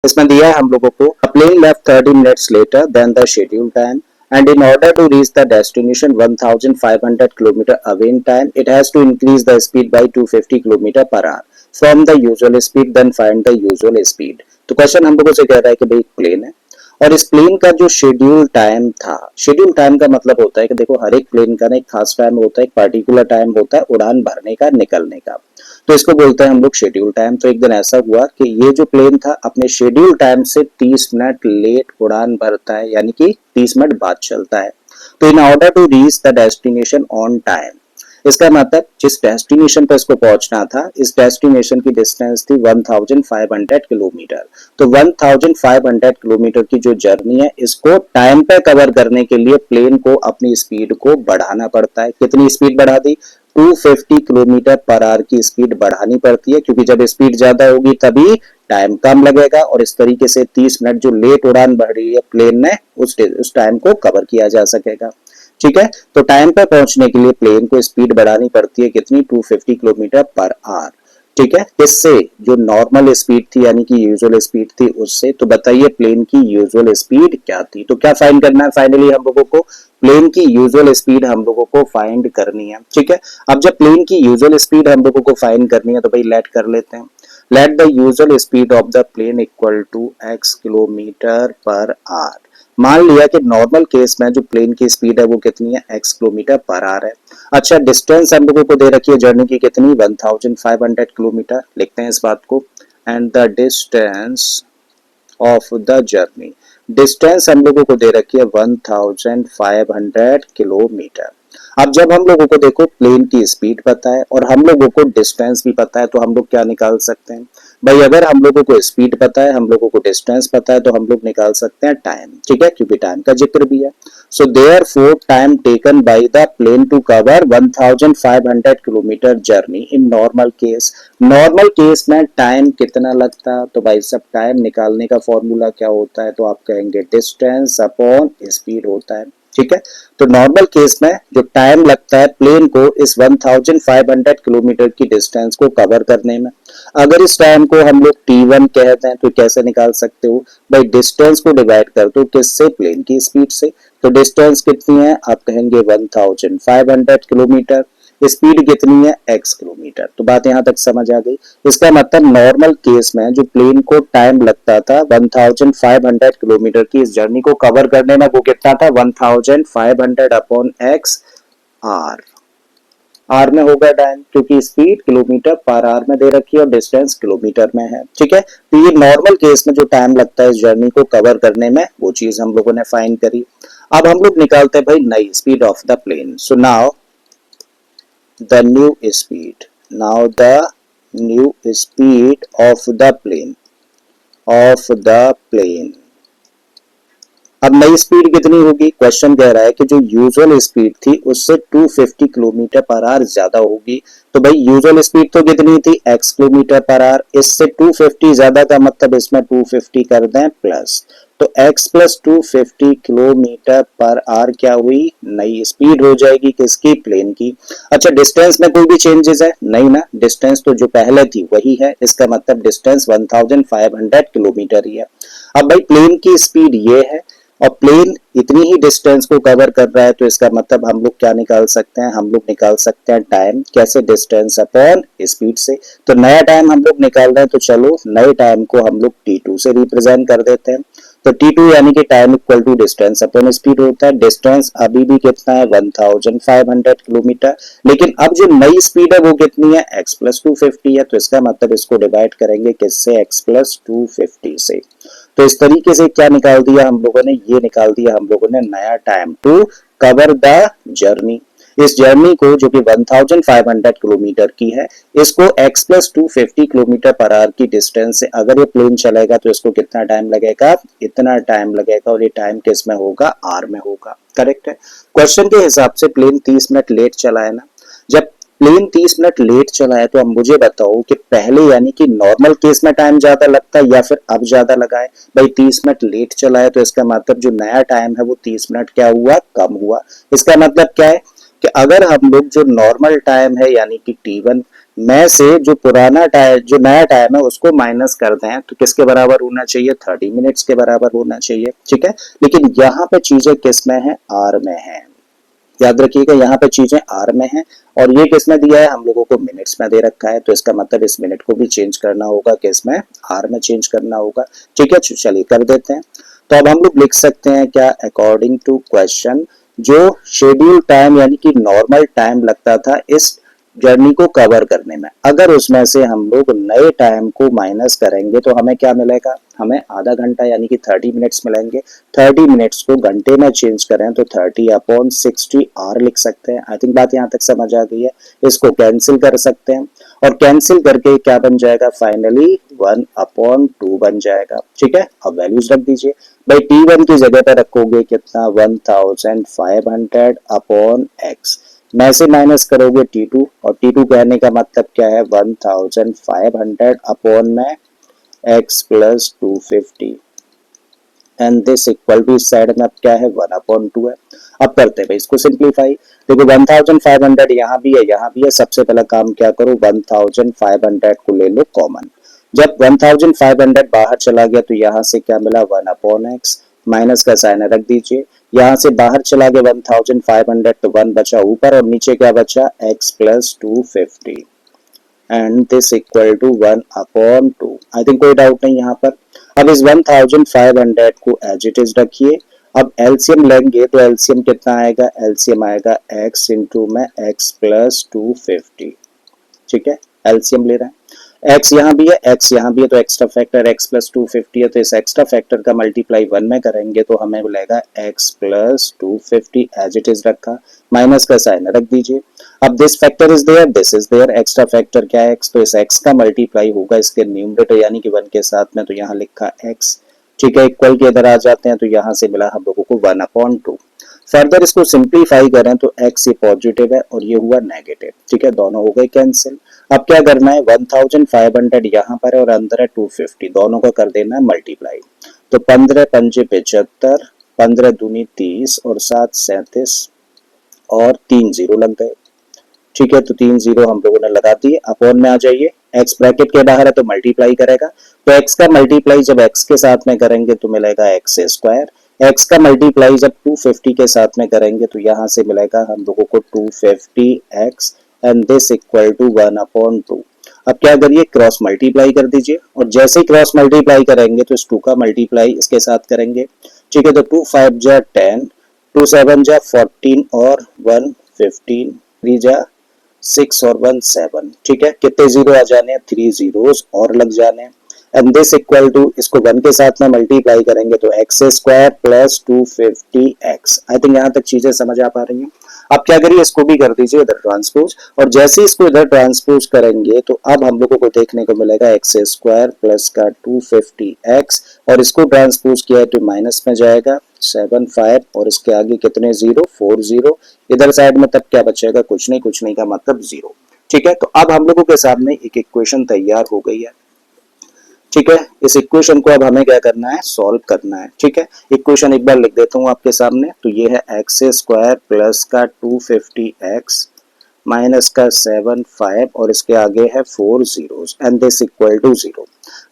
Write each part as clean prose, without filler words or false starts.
इसमें दिया है हम लोगों को plane left 30 minutes later than the schedule time and in order to reach the destination 1500 km away in time it has to increase the speed by 250 km per hour from the usual speed then find the usual speed। तो question हम लोगों से कह रहा है कि भाई plane है और इस प्लेन का जो शेड्यूल टाइम था, शेड्यूल टाइम का मतलब होता है कि देखो हर एक प्लेन का ना एक खास टाइम होता है, एक पर्टिकुलर टाइम होता है उड़ान भरने का, निकलने का, तो इसको बोलते हैं हम लोग शेड्यूल टाइम। तो एक दिन ऐसा हुआ कि ये जो प्लेन था अपने शेड्यूल टाइम से 30 मिनट लेट उड़ान भरता है, यानी कि 30 मिनट बाद चलता है। तो in order to reach the destination on time, इसका मतलब जिस डेस्टिनेशन पर इसको पहुंचना था इस डेस्टिनेशन की डिस्टेंस थी 1500 किलोमीटर। तो 1500 किलोमीटर की जो जर्नी है इसको टाइम पे कवर करने के लिए प्लेन को अपनी स्पीड को बढ़ाना पड़ता है। कितनी स्पीड बढ़ा दी? 250 किलोमीटर पर आवर की स्पीड बढ़ानी पड़ती है, क्योंकि जब स्पीड ज्यादा होगी तभी टाइम कम लगेगा और इस तरीके से 30 मिनट जो लेट उड़ान भर रही है प्लेन ने उस टाइम को कवर किया जा सकेगा। ठीक है, तो टाइम पर पहुंचने के लिए प्लेन को स्पीड बढ़ानी पड़ती है कितनी? 250 किलोमीटर पर आवर। ठीक है, इससे जो नॉर्मल स्पीड थी यानी कि यूजुअल स्पीड थी उससे। तो बताइए प्लेन की यूजुअल स्पीड क्या थी? तो क्या फाइंड करना है फाइनली हम लोगों को? प्लेन की यूजुअल स्पीड हम लोगों को फाइंड करनी है। ठीक है, अब जब प्लेन की यूजुअल स्पीड हम लोगों को फाइंड करनी है तो भाई लेट कर लेते हैं। Let the usual speed of the plane equal to x kilometre per hour. मान लिया कि नॉर्मल केस में जो प्लेन की स्पीड है वो कितनी है? x किलोमीटर पर आवर है। अच्छा, डिस्टेंस हम लोगों को दे रखी है जर्नी की कितनी? 1500 किलोमीटर। लिखते हैं इस बात को, and the distance of the journey, distance हम लोगों को दे रखी है 1500 किलोमीटर। अब जब हम लोगों को देखो प्लेन की स्पीड पता है और हम लोगों को डिस्टेंस भी पता है तो हम लोग क्या निकाल सकते हैं भाई? अगर हम लोगों को स्पीड पता है, हम लोगों को डिस्टेंस पता है, तो हम लोग निकाल सकते हैं टाइम। ठीक है, क्योंकि टाइम का जिक्र भी है। So therefore time taken by the plane to cover 1500 kilometre journey in normal case. Normal case में टाइम कितना लगता? तो भाई सब टाइम निकालने का फॉर्मूला क्या होता है? तो आप कहेंगे डिस्टेंस अपॉन स्पीड होता है। ठीक है, तो नॉर्मल केस में जो टाइम लगता है प्लेन को इस 1500 किलोमीटर की डिस्टेंस को कवर करने में, अगर इस टाइम को हम लोग t1 कहते हैं तो कैसे निकाल सकते हो भाई? डिस्टेंस को डिवाइड कर दो किससे? प्लेन की स्पीड से। तो डिस्टेंस कितनी है? आप कहेंगे 1500 किलोमीटर। स्पीड कितनी है? x kilometre. तो बात यहां तक समझ आ गई। इसका मतलब नॉर्मल केस में जो प्लेन को टाइम लगता था 1500 किलोमीटर की इस जर्नी को कवर करने में, वो कितना था? 1500 अपॉन x आर। आर में होगा टाइम, क्योंकि स्पीड किलोमीटर पर आवर में दे रखी है और डिस्टेंस किलोमीटर में है। ठीक है, तो ये नॉर्मल केस में जो टाइम लगता है इस जर्नी को कवर करने में, वो चीज हम लोगों ने फाइंड करी। अब हम लोग निकालते हैं भाई नई speed of the plane. So now the new speed, now the new speed of the plane। अब नई स्पीड कितनी होगी? क्वेश्चन कह रहा है कि जो यूजुअल स्पीड थी उससे 250 किलोमीटर पर आवर ज्यादा होगी। तो भाई यूजुअल स्पीड तो कितनी थी? x किलोमीटर पर आवर, इससे 250 ज्यादा का मतलब इसमें 250 कर दें प्लस, तो x plus 250 kilometre per our क्या हुई? नई स्पीड हो जाएगी किसकी? प्लेन की। अच्छा, डिस्टेंस में कोई भी चेंजेस है? नहीं ना, डिस्टेंस तो जो पहले थी वही है, इसका मतलब डिस्टेंस 1500 किलोमीटर ही है। अब भाई प्लेन की स्पीड ये है और प्लेन इतनी ही डिस्टेंस को कवर कर रहा है, तो इसका मतलब हम लोग क्या निकाल सकते हैं? हम लोग निकाल सकते हैं टाइम। कैसे? डिस्टेंस अपॉन स्पीड से। तो नया टाइम हम लोग निकाल रहे हैं, तो चलो नए टाइम को हम लोग t2 से रिप्रेजेंट कर देते हैं। तो t2 यानी कि time equal to distance upon speed होता है। डिस्टेंस अभी भी कितना है? 1500 किलोमीटर, लेकिन अब जो नई स्पीड है वो कितनी है? x प्लस 250 है। तो इसका मतलब इसको डिवाइड करेंगे किससे? x प्लस 250 से। तो इस तरीके से क्या निकाल दिया हम लोगों ने? ये निकाल दिया हम लोगों ने नया time to cover the journey. इस जर्नी को जो कि 1500 किलोमीटर की है, इसको x plus 250 kilometre per hour की डिस्टेंस से अगर ये प्लेन चलेगा तो इसको कितना टाइम लगेगा? इतना टाइम लगेगा, और ये टाइम किस में होगा? r में होगा। करेक्ट है। क्वेश्चन के हिसाब से प्लेन 30 मिनट लेट चला है ना। जब प्लेन 30 मिनट लेट चला है तो अब मुझे बताओ कि पहले यानी कि नॉर्मल केस में टाइम ज्यादा लगता है या फिर अब ज्यादा लगा है? भाई 30 मिनट लेट चला है तो इसका मतलब जो नया टाइम है वो 30 मिनट क्या हुआ? कम हुआ। इसका मतलब क्या है कि अगर हम लोग जो नॉर्मल टाइम है यानी कि t1 में से जो पुराना टाइम, जो नया टाइम है उसको माइनस कर दें तो किसके बराबर होना चाहिए, 30 मिनट्स के बराबर होना चाहिए, ठीक है। लेकिन यहाँ पे चीजें किस में है, आर में है, याद रखिएगा यहाँ पे चीजें आर में हैं और ये किस में दिया है, हम लोगों को मिनट्स में दे रखा है, तो इसका मतलब इस मिनट को भी चेंज करना होगा, किस में, आर में चेंज करना होगा, ठीक है। चलिए कर देते हैं। तो अब हम लोग लिख सकते हैं क्या, अकॉर्डिंग टू क्वेश्चन, जो शेड्यूल टाइम यानी कि नॉर्मल टाइम लगता था इस जर्नी को कवर करने में, अगर उसमें से हम लोग नए टाइम को माइनस करेंगे तो हमें क्या मिलेगा, हमें आधा घंटा यानी कि 30 मिनट्स मिलेंगे। 30 मिनट्स को घंटे में चेंज करें तो 30/60 आर लिख सकते हैं। आई थिंक बात यहाँ तक समझ आ गई है। इसको कैंसिल कर सकते हैं और कैंसिल करके क्या बन जाएगा, फाइनली 1/2 बन जाएगा, ठीक है। अब वैल्यूज रख दीजिए भाई, T1 की जगह पर रखोगे कितना, 1500 अपॉन एक्स, में से माइनस करोगे T2 और T2 कहने का मतलब क्या है, 1500 अपॉन में x plus 250 and this equal to, इस साइड में अब क्या है, 1/2 है। अब करते हैं भाई इसको सिंप्लीफाई। देखो 1500 यहाँ भी है, यहाँ भी है, सबसे पहला काम क्या करो, 1500 को ले लो कॉमन। जब 1500 बाहर चला गया तो यहाँ से क्या मिला, 1/x, माइनस का साइन रख दीजिए। यहाँ से बाहर चला गया 1500 तो 1 बचा ऊपर और नीचे क्या बचा, x plus 250 and this equal to 1/2। I think कोई डाउट नहीं यहाँ पर। अब इस 1500 को एज इट इज रखिए। अब एलसीएम लेंगे तो एलसीएम कितना आएगा, एलसीएम आएगा x इंटू में x प्लस 250, ठीक है। एलसीएम ले रहे हैं, x यहाँ भी है, x यहाँ भी है, तो एक्स्ट्रा फैक्टर x प्लस 250 है, तो इस एक्स्ट्रा फैक्टर का मल्टीप्लाई 1 में करेंगे तो हमें मिलेगा x plus 250 as it is रखा, माइनस का साइन रख दीजिए। अब this factor is there, this is there, extra factor क्या है, x, तो इस x का मल्टीप्लाई होगा इसके न्यूमरेटर यानी कि 1 के साथ में, तो यहाँ लिखा x, ठीक है। इक्वल के इधर आ जाते हैं तो यहाँ से मिला हम लोगों को 1/2। फर्दर इसको सिंप्लीफाई करें तो x ये पॉजिटिव है और ये हुआ नेगेटिव, ठीक है, दोनों हो गए कैंसिल। अब क्या करना है, 1500 यहाँ पर है और अंदर है 250, दोनों का कर देना है मल्टीप्लाई। तो 15 पंजे 75, 15 दूनी 30 और 7 37 और 3 जीरो लग गए, ठीक है। तो 3 जीरो हम लोगों ने लगा दिए। अपॉन में आ जाइए, x ब्रैकेट के बाहर है तो मल्टीप्लाई करेगा, तो x का मल्टीप्लाई जब x के साथ में करेंगे तो मिलेगा x स्क्वायर, x का मल्टीप्लाई जब 250 के साथ में करेंगे तो यहाँ से मिलेगा हम लोगों को 250x and this equal to 1/2। अब क्या करिए, क्रॉस मल्टीप्लाई कर दीजिए और जैसे ही क्रॉस मल्टीप्लाई करेंगे तो इस 2 का मल्टीप्लाई इसके साथ करेंगे, ठीक है। तो 2 5 जा 10, 2 7 जा 14 और 1 15, 3 जा 6 और 1 7, ठीक है। कितने जीरो आ जाने हैं, 3 जीरोस और लग जाने हैं एंड दिस इक्वल टू, इसको 1 के साथ में मल्टीप्लाई करेंगे तो x square plus 250x। I think यहाँ तक चीजें समझ आ पा रही हैं। अब क्या करिए, इसको भी कर दीजिए इधर ट्रांसपोज और जैसे ही इसको इधर ट्रांसपोज करेंगे तो अब हम लोगों को देखने को मिलेगा एक्स स्क्वायर प्लस का 250x और इसको ट्रांसपोज किया तो माइनस में जाएगा 7 5 और इसके आगे कितने जीरो, 4 जीरो, इधर साइड में तब क्या बचेगा, कुछ नहीं, कुछ नहीं का मतलब जीरो, ठीक है। तो अब हम लोगों के सामने एक इक्वेशन तैयार हो गई है, ठीक है। इस इक्वेशन को अब हमें क्या करना है, सॉल्व करना है, ठीक है। इक्वेशन एक बार लिख देता हूं आपके सामने, तो ये है एक्स स्क्वायर प्लस का 250x माइनस का 7 5 और इसके आगे है 4 zeros and this equal to 0।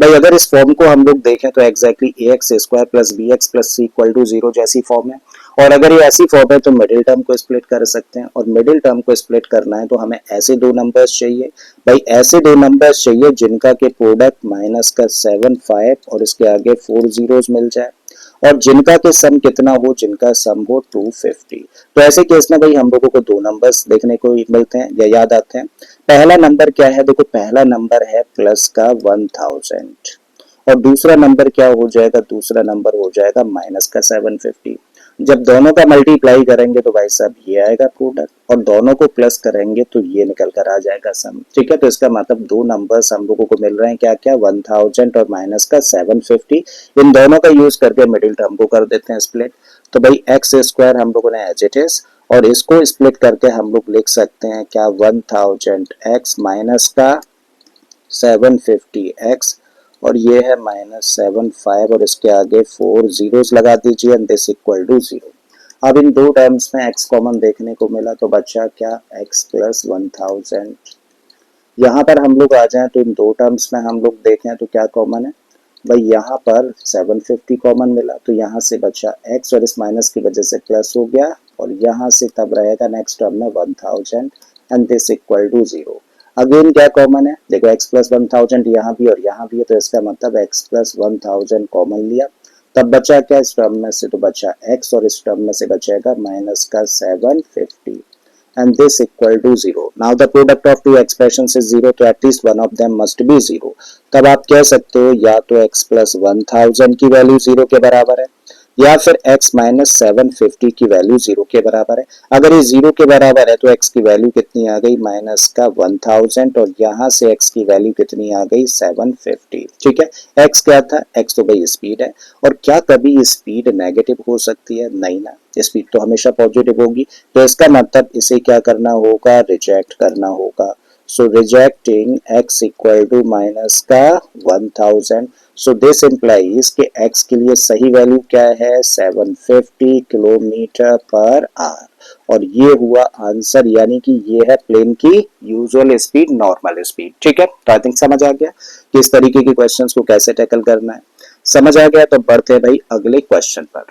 भाई अगर इस फॉर्म को हम लोग देखें तो exactly ax square plus bx plus c equal to 0 जैसी फॉर्म है और अगर ये ऐसी फॉर्म है तो मिडिल टर्म को स्प्लिट कर सकते हैं और मिडिल टर्म को स्प्लिट करना है तो हमें ऐसे दो नंबर्स चाहिए। भाई ऐसे दो नंबर्स चाहिए जिनका के प्रोडक्ट माइनस का 7 5 और इसके आगे 4 जीरोस मिल जाए और जिनका के सम कितना हो, जिनका सम हो 250। तो ऐसे केस में भाई हम लोगों को दो नंबर्स देखने को मिलते हैं या याद आते हैं। पहला नंबर क्या है, देखो पहला नंबर है प्लस का 1000 और दूसरा नंबर क्या हो जाएगा, दूसरा नंबर हो जाएगा माइनस का 750। जब दोनों का मल्टीप्लाई करेंगे तो भाई साहब ये आएगा प्रोडक्ट और दोनों को प्लस करेंगे तो ये निकल कर आ जाएगा सम, ठीक है। तो इसका मतलब दो नंबर्स हम लोगों को मिल रहे हैं, क्या क्या, 1000 और माइनस का 750। इन दोनों का यूज करके मिडिल टर्म को कर देते हैं स्प्लिट। तो भाई एक्स स्क्वायर हम लोगों ने एज इट इज और इसको स्प्लिट करके हम लोग लिख सकते हैं क्या, 1000x माइनस का 750x और ये है माइनस 7 5 और इसके आगे 4 जीरोस लगा दीजिए एंड दिस इक्वल टू 0। अब इन दो टर्म्स में x कॉमन देखने को मिला तो बचा क्या, x प्लस 1000, यहाँ पर हम लोग आ जाएं तो इन दो टर्म्स में हम लोग देखें तो क्या कॉमन है भाई, यहाँ पर 750 कॉमन मिला तो यहाँ से बचा x और इस माइनस की वजह से प्लस हो गया और यहाँ से तब रहेगा नेक्स्ट टर्म में 1000 and this equal to 0। Again क्या कॉमन है, देखो x प्लस 1000 यहाँ भी और यहाँ भी है तो इसका मतलब x प्लस 1000 कॉमन लिया, तब बचा क्या इस टर्म में से, तो बचा x और इस टर्म में से बचेगा माइनस का 750 and this equal to 0. Now the product of two expressions is 0, तो at least one of them must be 0. तब आप कह सकते हो या तो x plus 1000 की वैल्यू 0 के बराबर है या फिर x माइनस 750 की वैल्यू 0 के बराबर है। अगर ये 0 के बराबर है तो x की वैल्यू कितनी आ गई माइनस का 1000 और यहाँ से x की वैल्यू कितनी आ गई 750। ठीक है, x क्या था, x तो भाई स्पीड है और क्या कभी स्पीड नेगेटिव हो सकती है, नहीं ना, स्पीड तो हमेशा पॉजिटिव होगी, तो इसका मतलब इसे क्या करना होगा, रिजेक्ट करना होगा। So rejecting x equal to minus का 1000, सो दिस इम्प्लाइज कि x के लिए सही वैल्यू क्या है 750 किलोमीटर पर आवर और ये हुआ आंसर, यानी कि ये है प्लेन की यूजुअल स्पीड, नॉर्मल स्पीड। ठीक है, तो आई थिंक समझ आ गया कि इस तरीके के क्वेश्चंस को कैसे टैकल करना है। समझ आ गया तो बढ़ते हैं भाई अगले क्वेश्चन पर।